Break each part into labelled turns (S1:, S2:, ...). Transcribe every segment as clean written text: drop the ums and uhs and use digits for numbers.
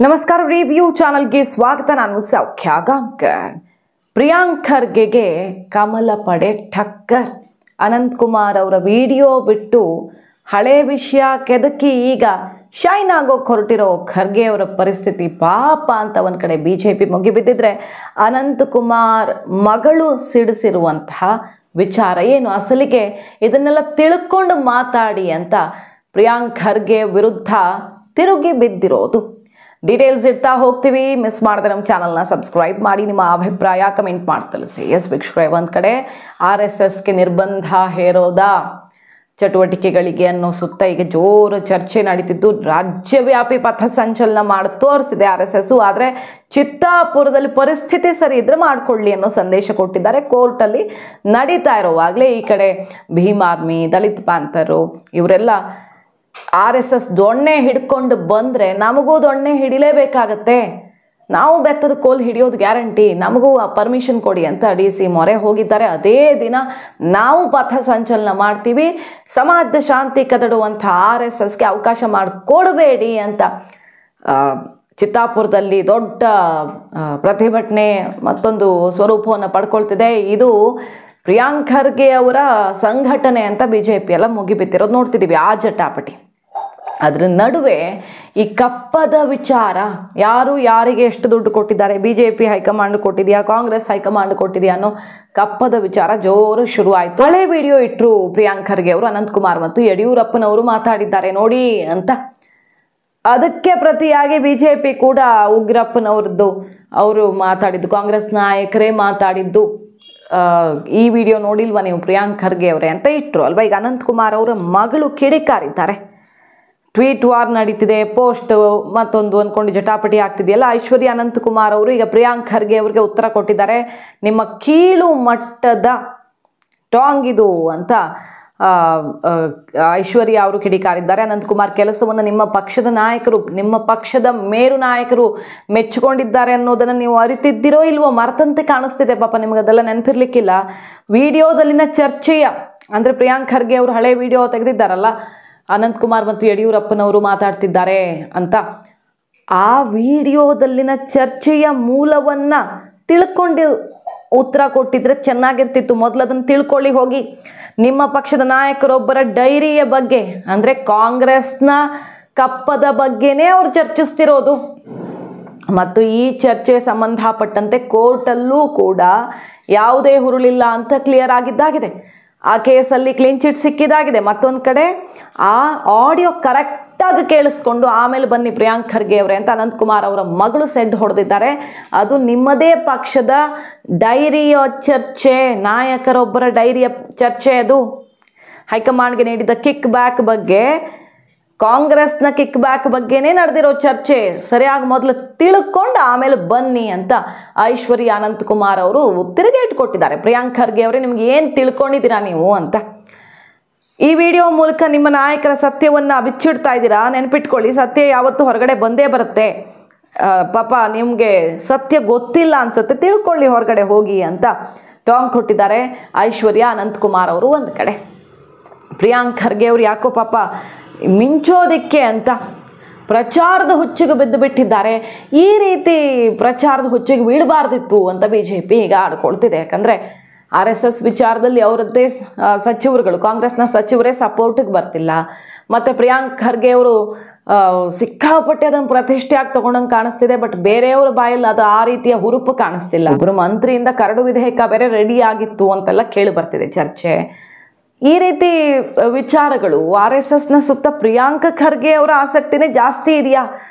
S1: ನಮಸ್ಕಾರ ರಿವ್ಯೂ ಚಾನಲ್ಗೆ ಸ್ವಾಗತ. ನಾನು ಸೌಖ್ಯ ಗಾಂವ್ಕರ್. ಪ್ರಿಯಾಂಕ್ ಖರ್ಗೆಗೆ ಕಮಲ ಪಡೆ ಠಕ್ಕರ್. ಅನಂತ್ ಕುಮಾರ್ ಅವರ ವಿಡಿಯೋ ಬಿಟ್ಟು ಹಳೆ ವಿಷಯ ಕೆದಕಿ ಈಗ ಶೈನ್ ಆಗೋಕೆ ಹೊರಟಿರೋ ಖರ್ಗೆ ಅವರ ಪರಿಸ್ಥಿತಿ ಪಾಪ ಅಂತ ಒಂದು ಕಡೆ ಬಿಜೆಪಿ ಮುಗಿಬಿದ್ದಿದ್ರೆ, ಅನಂತ್ ಕುಮಾರ್ ಮಗಳು ಸಿಡಿಸಿರುವಂತಹ ವಿಚಾರ ಏನು, ಅಸಲಿಗೆ ಇದನ್ನೆಲ್ಲ ತಿಳ್ಕೊಂಡು ಮಾತಾಡಿ ಅಂತ ಪ್ರಿಯಾಂಕ್ ಖರ್ಗೆ ವಿರುದ್ಧ ತಿರುಗಿ ಬಿದ್ದಿರೋದು. ಡೀಟೇಲ್ಸ್ ಇಡ್ತಾ ಹೋಗ್ತೀವಿ. ಮಿಸ್ ಮಾಡಿದ್ರೆ ನಮ್ಮ ಚಾನಲ್ನ ಸಬ್ಸ್ಕ್ರೈಬ್ ಮಾಡಿ, ನಿಮ್ಮ ಅಭಿಪ್ರಾಯ ಕಮೆಂಟ್ ಮಾಡಿ ತಿಳಿಸಿ. ಎಸ್ ವೀಕ್ಷಕರೇ, ಒಂದು ಕಡೆ RSSಗೆ ನಿರ್ಬಂಧ ಹೇರೋದ ಚಟುವಟಿಕೆಗಳಿಗೆ ಅನ್ನೋ ಸುತ್ತ ಈಗ ಜೋರು ಚರ್ಚೆ ನಡೀತಿದ್ದು, ರಾಜ್ಯವ್ಯಾಪಿ ಪಥಸಂಚಲನ ಮಾಡಿ ತೋರಿಸಿದೆ RSS. ಆದರೆ ಚಿತ್ತಾಪುರದಲ್ಲಿ ಪರಿಸ್ಥಿತಿ ಸರಿ ಇದ್ರೆ ಮಾಡಿಕೊಳ್ಳಿ ಅನ್ನೋ ಸಂದೇಶ ಕೊಟ್ಟಿದ್ದಾರೆ. ಕೋರ್ಟಲ್ಲಿ ನಡೀತಾ ಇರೋವಾಗಲೇ ಈ ಕಡೆ ಭೀಮ್ ಆರ್ಮಿ, ದಲಿತ್ ಪ್ಯಾಂಥರು ಇವರೆಲ್ಲ RSS ದೊಣ್ಣೆ ಹಿಡ್ಕೊಂಡು ಬಂದರೆ ನಮಗೂ ದೊಣ್ಣೆ ಹಿಡಿಲೇಬೇಕಾಗತ್ತೆ, ನಾವು ಬೆತ್ತದ ಕೋಲ್ ಹಿಡಿಯೋದು ಗ್ಯಾರಂಟಿ, ನಮಗೂ ಪರ್ಮಿಷನ್ ಕೊಡಿ ಅಂತ DC ಮೊರೆ ಹೋಗಿದ್ದಾರೆ. ಅದೇ ದಿನ ನಾವು ಪಥ ಸಂಚಲನ ಮಾಡ್ತೀವಿ, ಸಮಾಜದ ಶಾಂತಿ ಕದಡುವಂಥ RSSಗೆ ಅವಕಾಶ ಮಾಡಿಕೊಡಬೇಡಿ ಅಂತ ಚಿತ್ತಾಪುರದಲ್ಲಿ ದೊಡ್ಡ ಪ್ರತಿಭಟನೆ ಮತ್ತೊಂದು ಸ್ವರೂಪವನ್ನು ಪಡ್ಕೊಳ್ತಿದೆ. ಇದು ಪ್ರಿಯಾಂಕ್ ಖರ್ಗೆ ಅವರ ಸಂಘಟನೆ ಅಂತ ಬಿಜೆಪಿ ಎಲ್ಲ ಮುಗಿಬಿತ್ತಿರೋದು ನೋಡ್ತಿದ್ದೀವಿ, ಆ ಜಟಾಪಟಿ. ಅದರ ನಡುವೆ ಈ ಕಪ್ಪದ ವಿಚಾರ, ಯಾರು ಯಾರಿಗೆ ಎಷ್ಟು ದುಡ್ಡು ಕೊಟ್ಟಿದ್ದಾರೆ, BJP ಹೈಕಮಾಂಡ್ ಕೊಟ್ಟಿದೆಯಾ, ಕಾಂಗ್ರೆಸ್ ಹೈಕಮಾಂಡ್ ಕೊಟ್ಟಿದೆಯಾ ಅನ್ನೋ ಕಪ್ಪದ ವಿಚಾರ ಜೋರು ಶುರುವಾಯಿತು. ಹಳೆ ವಿಡಿಯೋ ಇಟ್ಟರು ಪ್ರಿಯಾಂಕ್ ಖರ್ಗೆ ಅವರು, ಅನಂತ್ ಕುಮಾರ್ ಮತ್ತು ಯಡಿಯೂರಪ್ಪನವರು ಮಾತಾಡಿದ್ದಾರೆ ನೋಡಿ ಅಂತ. ಅದಕ್ಕೆ ಪ್ರತಿಯಾಗಿ BJP ಕೂಡ ಉಗ್ರಪ್ಪನವ್ರದ್ದು, ಅವರು ಮಾತಾಡಿದ್ದು, ಕಾಂಗ್ರೆಸ್ ನಾಯಕರೇ ಮಾತಾಡಿದ್ದು, ಈ ವಿಡಿಯೋ ನೋಡಿಲ್ವಾ ನೀವು ಪ್ರಿಯಾಂಕ್ ಖರ್ಗೆ ಅವರೇ ಅಂತ ಇಟ್ಟರು ಅಲ್ವಾ. ಈಗ ಅನಂತ್ ಕುಮಾರ್ ಅವರ ಮಗಳು ಕಿಡಿಕಾರಿದ್ದಾರೆ. ಟ್ವೀಟ್ ವಾರ್ ನಡೀತಿದೆ, ಪೋಸ್ಟ್ ಮತ್ತೊಂದು ಅಂದ್ಕೊಂಡು ಜಟಾಪಟಿ ಆಗ್ತಿದೆಯಲ್ಲ. ಐಶ್ವರ್ಯ ಅನಂತ್ ಕುಮಾರ್ ಅವರು ಈಗ ಪ್ರಿಯಾಂಕ್ ಖರ್ಗೆ ಅವರಿಗೆ ಉತ್ತರ ಕೊಟ್ಟಿದ್ದಾರೆ. ನಿಮ್ಮ ಕೀಳು ಮಟ್ಟದ ಟಾಂಗ್ ಇದು ಅಂತ ಐಶ್ವರ್ಯ ಅವರು ಕಿಡಿಕಾರಿದ್ದಾರೆ. ಅನಂತ್ ಕುಮಾರ್ ಕೆಲಸವನ್ನು ನಿಮ್ಮ ಪಕ್ಷದ ನಾಯಕರು, ನಿಮ್ಮ ಪಕ್ಷದ ಮೇರು ನಾಯಕರು ಮೆಚ್ಚಿಕೊಂಡಿದ್ದಾರೆ ಅನ್ನೋದನ್ನು ನೀವು ಅರಿತಿದ್ದಿರೋ ಇಲ್ವೋ, ಮರ್ತಂತೆ ಕಾಣಿಸ್ತಿದೆ ಪಾಪ, ನಿಮಗೆ ಅದೆಲ್ಲ ನೆನಪಿರ್ಲಿಕ್ಕಿಲ್ಲ. ವಿಡಿಯೋದಲ್ಲಿನ ಚರ್ಚೆಯ ಅಂದರೆ ಪ್ರಿಯಾಂಕ್ ಖರ್ಗೆ ಅವರು ಹಳೆ ವಿಡಿಯೋ ತೆಗೆದಿದ್ದಾರಲ್ಲ, ಅನಂತ್ ಕುಮಾರ್ ಮತ್ತು ಯಡಿಯೂರಪ್ಪನವರು ಮಾತಾಡ್ತಿದ್ದಾರೆ ಅಂತ, ಆ ವಿಡಿಯೋದಲ್ಲಿನ ಚರ್ಚೆಯ ಮೂಲವನ್ನು ತಿಳ್ಕೊಂಡು ಉತ್ತರ ಕೊಟ್ಟಿದ್ರೆ ಚೆನ್ನಾಗಿರ್ತಿತ್ತು. ಮೊದಲು ಅದನ್ನು ತಿಳ್ಕೊಳ್ಳಿ ಹೋಗಿ. ನಿಮ್ಮ ಪಕ್ಷದ ನಾಯಕರೊಬ್ಬರ ಡೈರಿಯ ಬಗ್ಗೆ ಅಂದರೆ ಕಾಂಗ್ರೆಸ್ನ ಕಪ್ಪದ ಬಗ್ಗೆನೇ ಅವ್ರು ಚರ್ಚಿಸ್ತಿರೋದು. ಮತ್ತು ಈ ಚರ್ಚೆ ಸಂಬಂಧಪಟ್ಟಂತೆ ಕೋರ್ಟಲ್ಲೂ ಕೂಡ ಯಾವುದೇ ಹುರುಳಿಲ್ಲ ಅಂತ ಕ್ಲಿಯರ್ ಆಗಿದ್ದಾಗಿದೆ. ಆ ಕೇಸಲ್ಲಿ ಕ್ಲೀನ್ ಚಿಟ್ ಸಿಕ್ಕಿದಾಗಿದೆ. ಮತ್ತೊಂದು ಕಡೆ ಆ ಆಡಿಯೋ ಕರೆಕ್ಟಾಗಿ ಕೇಳಿಸ್ಕೊಂಡು ಆಮೇಲೆ ಬನ್ನಿ ಪ್ರಿಯಾಂಕ್ ಖರ್ಗೆ ಅವರೇ ಅಂತ ಅನಂತ್ ಕುಮಾರ್ ಅವರ ಮಗಳು ಸೆಡ್ ಹೊಡೆದಿದ್ದಾರೆ. ಅದು ನಿಮ್ಮದೇ ಪಕ್ಷದ ಡೈರಿಯ ಚರ್ಚೆ, ನಾಯಕರೊಬ್ಬರ ಡೈರಿಯ ಚರ್ಚೆ. ಅದು ಹೈಕಮಾಂಡ್ಗೆ ನೀಡಿದ ಕಿಕ್ ಬ್ಯಾಕ್ ಬಗ್ಗೆ, ಕಾಂಗ್ರೆಸ್ನ ಕಿಕ್ ಬ್ಯಾಕ್ ಬಗ್ಗೆನೇ ನಡೆದಿರೋ ಚರ್ಚೆ. ಸರಿಯಾಗಿ ಮೊದಲು ತಿಳ್ಕೊಂಡು ಆಮೇಲೆ ಬನ್ನಿ ಅಂತ ಐಶ್ವರ್ಯ ಅನಂತ್ ಕುಮಾರ್ ಅವರು ತಿರುಗೇಟು ಕೊಟ್ಟಿದ್ದಾರೆ. ಪ್ರಿಯಾಂಕ್ ಖರ್ಗೆ ಅವರೇ, ನಿಮ್ಗೆ ಏನು ತಿಳ್ಕೊಂಡಿದ್ದೀರಾ ನೀವು ಅಂತ. ಈ ವಿಡಿಯೋ ಮೂಲಕ ನಿಮ್ಮ ನಾಯಕರ ಸತ್ಯವನ್ನು ಬಿಚ್ಚಿಡ್ತಾ ಇದ್ದೀರಾ. ನೆನಪಿಟ್ಕೊಳ್ಳಿ, ಸತ್ಯ ಯಾವತ್ತೂ ಹೊರಗಡೆ ಬಂದೇ ಬರುತ್ತೆ. ಪಾಪ ನಿಮಗೆ ಸತ್ಯ ಗೊತ್ತಿಲ್ಲ ಅನ್ಸುತ್ತೆ, ತಿಳ್ಕೊಳ್ಳಿ ಹೊರಗಡೆ ಹೋಗಿ ಅಂತ ಟಾಂಗ್ ಕೊಟ್ಟಿದ್ದಾರೆ ಐಶ್ವರ್ಯ ಅನಂತ್ ಕುಮಾರ್ ಅವರು. ಒಂದು ಕಡೆ ಪ್ರಿಯಾಂಕ್ ಖರ್ಗೆ ಅವರು ಯಾಕೋ ಪಾಪ ಮಿಂಚೋದಿಕ್ಕೆ ಅಂತ ಪ್ರಚಾರದ ಹುಚ್ಚಿಗೆ ಬಿದ್ದು ಬಿಟ್ಟಿದ್ದಾರೆ. ಈ ರೀತಿ ಪ್ರಚಾರದ ಹುಚ್ಚಿಗೆ ಬೀಳಬಾರ್ದಿತ್ತು ಅಂತ BJP ಈಗ ಆಡ್ಕೊಳ್ತಿದೆ. ಯಾಕಂದರೆ RSS ವಿಚಾರದಲ್ಲಿ ಅವರದ್ದೇ ಸಚಿವರುಗಳು, ಕಾಂಗ್ರೆಸ್ನ ಸಚಿವರೇ ಸಪೋರ್ಟಿಗೆ ಬರ್ತಿಲ್ಲ. ಮತ್ತು ಪ್ರಿಯಾಂಕ್ ಖರ್ಗೆ ಅವರು ಸಿಕ್ಕಾಪಟ್ಟೆ ಅದನ್ನು ಪ್ರತಿಷ್ಠೆಯಾಗಿ ತೊಗೊಂಡಂಗೆ ಕಾಣಿಸ್ತಿದೆ. ಬಟ್ ಬೇರೆಯವರ ಬಾಯಲ್ಲಿ ಅದು ಆ ರೀತಿಯ ಹುರುಪು ಕಾಣಿಸ್ತಿಲ್ಲ. ಒಬ್ಬರು ಮಂತ್ರಿಯಿಂದ ಕರಡು ವಿಧೇಯಕ ಬೇರೆ ರೆಡಿ ಆಗಿತ್ತು ಅಂತೆಲ್ಲ ಕೇಳಿ ಬರ್ತಿದೆ ಚರ್ಚೆ. ಈ ರೀತಿ ವಿಚಾರಗಳು RSSನ ಸುತ್ತ ಪ್ರಿಯಾಂಕ್ ಖರ್ಗೆ ಅವರ ಆಸಕ್ತಿನೇ ಜಾಸ್ತಿ ಇದೆಯಾ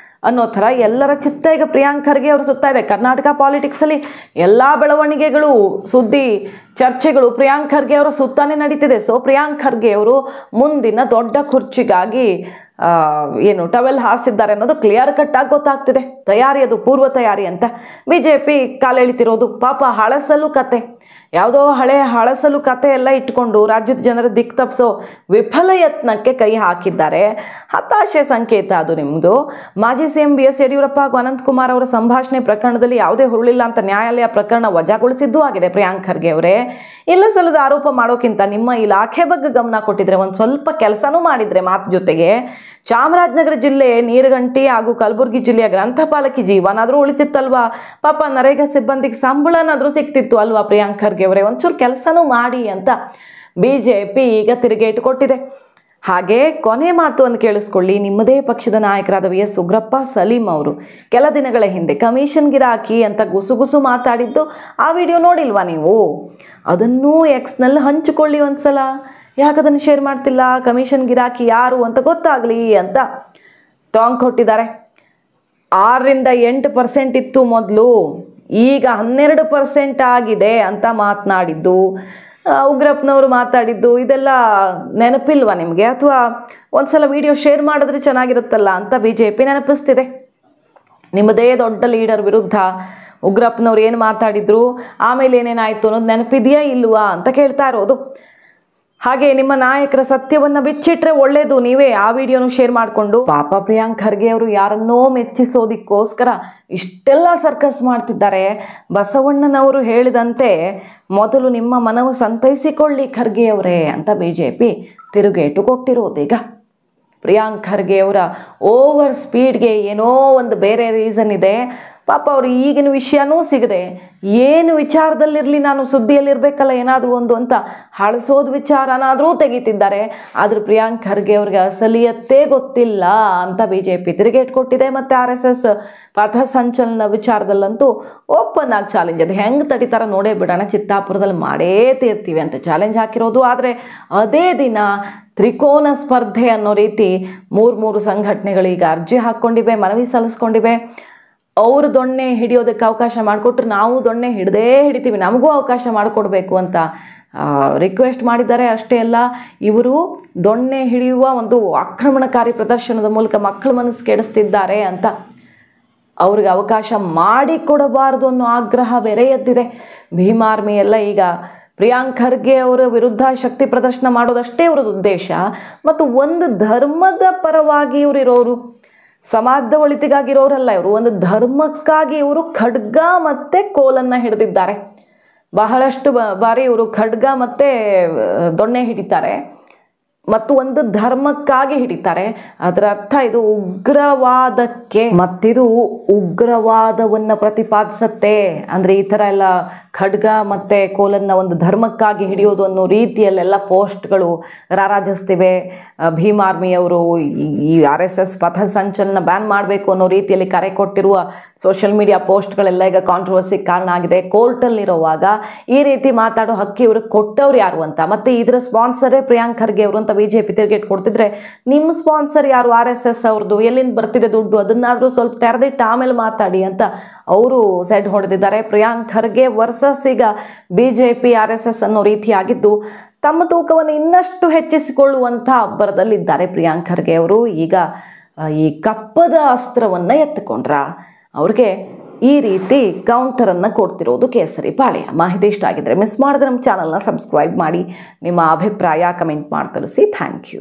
S1: ಅನ್ನೋ ಥರ ಎಲ್ಲರ ಚಿತ್ತ ಈಗ ಪ್ರಿಯಾಂಕ್ ಖರ್ಗೆ ಅವರು ಸುತ್ತ ಇದೆ. ಕರ್ನಾಟಕ ಪಾಲಿಟಿಕ್ಸಲ್ಲಿ ಎಲ್ಲ ಬೆಳವಣಿಗೆಗಳು, ಸುದ್ದಿ, ಚರ್ಚೆಗಳು ಪ್ರಿಯಾಂಕ್ ಖರ್ಗೆ ಅವರ ಸುತ್ತಾನೇ ನಡೀತಿದೆ. ಸೊ ಪ್ರಿಯಾಂಕ್ ಖರ್ಗೆ ಅವರು ಮುಂದಿನ ದೊಡ್ಡ ಕುರ್ಚಿಗಾಗಿ ಏನು ಟವೆಲ್ ಹಾರಿಸಿದ್ದಾರೆ ಅನ್ನೋದು ಕ್ಲಿಯರ್ ಕಟ್ಟಾಗಿ ಗೊತ್ತಾಗ್ತಿದೆ. ತಯಾರಿ, ಅದು ಪೂರ್ವ ತಯಾರಿ ಅಂತ BJP ಕಾಲೆಳಿತಿರೋದು. ಪಾಪ ಹಳಸಲು ಕತೆ. ಯಾವುದೋ ಹಳಸಲು ಕತೆ ಎಲ್ಲ ಇಟ್ಕೊಂಡು ರಾಜ್ಯದ ಜನರ ದಿಕ್ಕು ತಪ್ಪಿಸೋ ವಿಫಲ ಯತ್ನಕ್ಕೆ ಕೈ ಹಾಕಿದ್ದಾರೆ. ಹತಾಶೆ ಸಂಕೇತ ಅದು ನಿಮ್ಮದು. ಮಾಜಿ CM BS ಯಡಿಯೂರಪ್ಪ ಹಾಗೂ ಅನಂತಕುಮಾರ್ ಅವರ ಸಂಭಾಷಣೆ ಪ್ರಕರಣದಲ್ಲಿ ಯಾವುದೇ ಹುರುಳಿಲ್ಲ ಅಂತ ನ್ಯಾಯಾಲಯ ಪ್ರಕರಣ ವಜಾಗೊಳಿಸಿದ್ದೂ ಆಗಿದೆ. ಪ್ರಿಯಾಂಕ್ ಖರ್ಗೆ ಅವರೇ, ಇಲ್ಲ ಸಲ್ಲದ ಆರೋಪ ಮಾಡೋಕ್ಕಿಂತ ನಿಮ್ಮ ಇಲಾಖೆ ಬಗ್ಗೆ ಗಮನ ಕೊಟ್ಟಿದ್ರೆ, ಒಂದು ಸ್ವಲ್ಪ ಕೆಲಸನೂ ಮಾಡಿದರೆ ಮಾತು ಜೊತೆಗೆ ಚಾಮರಾಜನಗರ ಜಿಲ್ಲೆ ನೀರಗಂಟಿ ಹಾಗೂ ಕಲಬುರಗಿ ಜಿಲ್ಲೆಯ ಗ್ರಂಥಪಾಲಕಿ ಜೀವನಾದರೂ ಉಳಿತಿತ್ತಲ್ವಾ? ಪಾಪ ನರೇಗಾ ಸಿಬ್ಬಂದಿಗೆ ಸಂಬಳನಾದರೂ ಸಿಗ್ತಿತ್ತು ಅಲ್ವಾ? ಪ್ರಿಯಾಂಕ್ ಖರ್ಗೆ ಅವರೇ, ಒಂಚೂರು ಕೆಲಸನೂ ಮಾಡಿ ಅಂತ BJP ಈಗ ತಿರುಗೇಟು ಕೊಟ್ಟಿದೆ. ಹಾಗೆ ಕೊನೆ ಮಾತು ಕೇಳಿಸ್ಕೊಳ್ಳಿ. ನಿಮ್ಮದೇ ಪಕ್ಷದ ನಾಯಕರಾದ VS ಉಗ್ರಪ್ಪ ಸಲೀಂ ಅವರು ಕೆಲ ದಿನಗಳ ಹಿಂದೆ ಕಮಿಷನ್ ಗಿರಾಕಿ ಅಂತ ಗುಸುಗುಸು ಮಾತಾಡಿದ್ದು ಆ ವಿಡಿಯೋ ನೋಡಿಲ್ವಾ ನೀವು? ಅದನ್ನೂ Xನಲ್ಲಿ ಹಂಚಿಕೊಳ್ಳಿ ಒಂದ್ಸಲ. ಯಾಕದನ್ನು ಶೇರ್ ಮಾಡ್ತಿಲ್ಲ? ಕಮಿಷನ್ ಗಿರಾಕಿ ಯಾರು ಅಂತ ಗೊತ್ತಾಗಲಿ ಅಂತ ಟಾಂಗ್ ಕೊಟ್ಟಿದ್ದಾರೆ. 6ರಿಂದ 8% ಇತ್ತು ಮೊದಲು, ಈಗ 12% ಆಗಿದೆ ಅಂತ ಮಾತನಾಡಿದ್ದು ಉಗ್ರಪ್ಪನವರು ಮಾತಾಡಿದ್ದು ಇದೆಲ್ಲ ನೆನಪಿಲ್ವಾ ನಿಮಗೆ? ಅಥವಾ ಒಂದ್ಸಲ ವಿಡಿಯೋ ಶೇರ್ ಮಾಡಿದ್ರೆ ಚೆನ್ನಾಗಿರುತ್ತಲ್ಲ ಅಂತ BJP ನೆನಪಿಸ್ತಿದೆ. ನಿಮ್ಮದೇ ದೊಡ್ಡ ಲೀಡರ್ ವಿರುದ್ಧ ಉಗ್ರಪ್ಪನವ್ರು ಏನು ಮಾತಾಡಿದ್ರು, ಆಮೇಲೆ ಏನೇನಾಯಿತು ಅನ್ನೋದು ನೆನಪಿದೆಯಾ ಇಲ್ವಾ ಅಂತ ಕೇಳ್ತಾ ಇರೋದು. ಹಾಗೆ ನಿಮ್ಮ ನಾಯಕರ ಸತ್ಯವನ್ನು ಬಿಚ್ಚಿಟ್ರೆ ಒಳ್ಳೇದು. ನೀವೇ ಆ ವಿಡಿಯೋನು ಶೇರ್ ಮಾಡಿಕೊಂಡು ಪಾಪ ಪ್ರಿಯಾಂಕ್ ಖರ್ಗೆ ಅವರು ಯಾರನ್ನೋ ಮೆಚ್ಚಿಸೋದಕ್ಕೋಸ್ಕರ ಇಷ್ಟೆಲ್ಲ ಸರ್ಕಸ್ ಮಾಡ್ತಿದ್ದಾರೆ. ಬಸವಣ್ಣನವರು ಹೇಳಿದಂತೆ ಮೊದಲು ನಿಮ್ಮ ಮನವು ಸಂತೈಸಿಕೊಳ್ಳಿ ಖರ್ಗೆ ಅವರೇ ಅಂತ BJP ತಿರುಗೇಟು ಕೊಟ್ಟಿರೋದೀಗ. ಪ್ರಿಯಾಂಕ್ ಖರ್ಗೆ ಅವರ ಓವರ್ ಸ್ಪೀಡ್ಗೆ ಏನೋ ಒಂದು ಬೇರೆ ರೀಸನ್ ಇದೆ. ಪಾಪ ಅವರು ಈಗಿನ ವಿಷಯನೂ ಸಿಗದೆ ಏನು ವಿಚಾರದಲ್ಲಿರಲಿ, ನಾನು ಸುದ್ದಿಯಲ್ಲಿರಬೇಕಲ್ಲ ಏನಾದರೂ ಒಂದು ಅಂತ ಹಳಸೋದು ವಿಚಾರನಾದರೂ ತೆಗಿತಿದ್ದಾರೆ. ಆದರೆ ಪ್ರಿಯಾಂಕ್ ಖರ್ಗೆ ಅವ್ರಿಗೆ ಅಸಲಿಯತ್ತೇ ಗೊತ್ತಿಲ್ಲ ಅಂತ BJP ತಿರುಗೇಟು ಕೊಟ್ಟಿದೆ. ಮತ್ತು RSS ಪಥಸಂಚಲನ ವಿಚಾರದಲ್ಲಂತೂ ಓಪನ್ ಆಗಿ ಚಾಲೆಂಜ್, ಅದು ಹೆಂಗೆ ತಡಿತಾರ ನೋಡೇ ಬಿಡೋಣ, ಚಿತ್ತಾಪುರದಲ್ಲಿ ಮಾಡೇ ತೀರ್ತೀವಿ ಅಂತ ಚಾಲೆಂಜ್ ಹಾಕಿರೋದು. ಆದರೆ ಅದೇ ದಿನ ತ್ರಿಕೋನ ಸ್ಪರ್ಧೆ ಅನ್ನೋ ರೀತಿ 3 ಸಂಘಟನೆಗಳೀಗ ಅರ್ಜಿ ಹಾಕ್ಕೊಂಡಿವೆ, ಮನವಿ ಸಲ್ಲಿಸ್ಕೊಂಡಿವೆ. ಅವರು ದೊಣ್ಣೆ ಹಿಡಿಯೋದಕ್ಕೆ ಅವಕಾಶ ಮಾಡಿಕೊಟ್ರೆ ನಾವು ದೊಣ್ಣೆ ಹಿಡಿತೀವಿ, ನಮಗೂ ಅವಕಾಶ ಮಾಡಿಕೊಡ್ಬೇಕು ಅಂತ ರಿಕ್ವೆಸ್ಟ್ ಮಾಡಿದ್ದಾರೆ. ಅಷ್ಟೇ ಅಲ್ಲ, ಇವರು ದೊಣ್ಣೆ ಹಿಡಿಯುವ ಒಂದು ಆಕ್ರಮಣಕಾರಿ ಪ್ರದರ್ಶನದ ಮೂಲಕ ಮಕ್ಕಳ ಮನಸ್ಸು ಕೆಡಿಸ್ತಿದ್ದಾರೆ ಅಂತ ಅವ್ರಿಗೆ ಅವಕಾಶ ಮಾಡಿಕೊಡಬಾರ್ದು ಅನ್ನೋ ಆಗ್ರಹ ಬೇರೆ ಎದ್ದಿದೆ. ಭೀಮ್ ಆರ್ಮಿ ಎಲ್ಲ ಈಗ ಪ್ರಿಯಾಂಕ್ ಖರ್ಗೆ ಅವರ ವಿರುದ್ಧ ಶಕ್ತಿ ಪ್ರದರ್ಶನ ಮಾಡೋದಷ್ಟೇ ಅವರದ್ದು ಉದ್ದೇಶ. ಮತ್ತು ಒಂದು ಧರ್ಮದ ಪರವಾಗಿ ಇವರು ಇರೋರು, ಸಮಾಜದ ಒಳಿತಿಗಾಗಿರೋರಲ್ಲ ಇವರು, ಒಂದು ಧರ್ಮಕ್ಕಾಗಿ ಇವರು ಖಡ್ಗ ಮತ್ತು ಕೋಲನ್ನು ಹಿಡಿದಿದ್ದಾರೆ. ಬಹಳಷ್ಟು ಬಾರಿ ಇವರು ಖಡ್ಗ ಮತ್ತು ದೊಣ್ಣೆ ಹಿಡಿತಾರೆ ಮತ್ತು ಒಂದು ಧರ್ಮಕ್ಕಾಗಿ ಹಿಡಿತಾರೆ. ಅದರ ಅರ್ಥ ಇದು ಉಗ್ರವಾದಕ್ಕೆ, ಮತ್ತಿದು ಉಗ್ರವಾದವನ್ನು ಪ್ರತಿಪಾದಿಸುತ್ತೆ. ಅಂದರೆ ಈ ಥರ ಎಲ್ಲ ಖಡ್ಗ ಮತ್ತು ಕೋಲನ್ನು ಒಂದು ಧರ್ಮಕ್ಕಾಗಿ ಹಿಡಿಯೋದು ಅನ್ನೋ ರೀತಿಯಲ್ಲೆಲ್ಲ ಪೋಸ್ಟ್ಗಳು ರಾರಾಜಿಸ್ತಿವೆ. ಭೀಮ್ ಆರ್ಮಿಯವರು ಈ RSS ಪಥಸಂಚಲನ ಬ್ಯಾನ್ ಮಾಡಬೇಕು ಅನ್ನೋ ರೀತಿಯಲ್ಲಿ ಕರೆ ಕೊಟ್ಟಿರುವ ಸೋಷಿಯಲ್ ಮೀಡಿಯಾ ಪೋಸ್ಟ್ಗಳೆಲ್ಲ ಈಗ ಕಾಂಟ್ರವರ್ಸಿಗೆ ಕಾರಣ ಆಗಿದೆ. ಕೋರ್ಟಲ್ಲಿರುವಾಗ ಈ ರೀತಿ ಮಾತಾಡೋ ಹಕ್ಕಿ ಇವ್ರಿಗೆ ಕೊಟ್ಟವ್ರು ಯಾರು ಅಂತ, ಮತ್ತು ಇದರ ಸ್ಪಾನ್ಸರೇ ಪ್ರಿಯಾಂಕ್ ಖರ್ಗೆ ಅವರು ಅಂತ BJP ತಿರುಗೇಟು ಕೊಡ್ತಿದ್ರೆ, ನಿಮ್ಮ ಸ್ಪಾನ್ಸರ್ ಯಾರು? RSS ಅವ್ರದ್ದು, ಎಲ್ಲಿಂದ ಬರ್ತಿದೆ ದುಡ್ಡು, ಅದನ್ನಾದರೂ ಸ್ವಲ್ಪ ತೆರೆದಿಟ್ಟು ಆಮೇಲೆ ಮಾತಾಡಿ ಅಂತ ಅವರು ಸೆಡ್ ಹೊಡೆದಿದ್ದಾರೆ. ಪ್ರಿಯಾಂಕ್ ಖರ್ಗೆ ವರ್ಸಸ್ ಈಗ BJP RSS ಅನ್ನೋ ರೀತಿಯಾಗಿದ್ದು ತಮ್ಮ ತೂಕವನ್ನು ಇನ್ನಷ್ಟು ಹೆಚ್ಚಿಸಿಕೊಳ್ಳುವಂಥ ಅಬ್ಬರದಲ್ಲಿದ್ದಾರೆ ಪ್ರಿಯಾಂಕ್ ಖರ್ಗೆ ಅವರು. ಈಗ ಈ ಕಪ್ಪದ ಅಸ್ತ್ರವನ್ನು ಎತ್ತುಕೊಂಡ್ರ ಅವ್ರಿಗೆ ಈ ರೀತಿ ಕೌಂಟರನ್ನು ಕೊಡ್ತಿರೋದು ಕೇಸರಿ ಪಾಳ್ಯ. ಮಾಹಿತಿ ಇಷ್ಟ ಆಗಿದ್ರೆ ಮಿಸ್ ಮಾಡಿದ್ರೆ ನಮ್ಮ ಚಾನಲ್ನ ಸಬ್ಸ್ಕ್ರೈಬ್ ಮಾಡಿ, ನಿಮ್ಮ ಅಭಿಪ್ರಾಯ ಕಮೆಂಟ್ ಮಾಡಿ ತಿಳಿಸಿ. Thank you.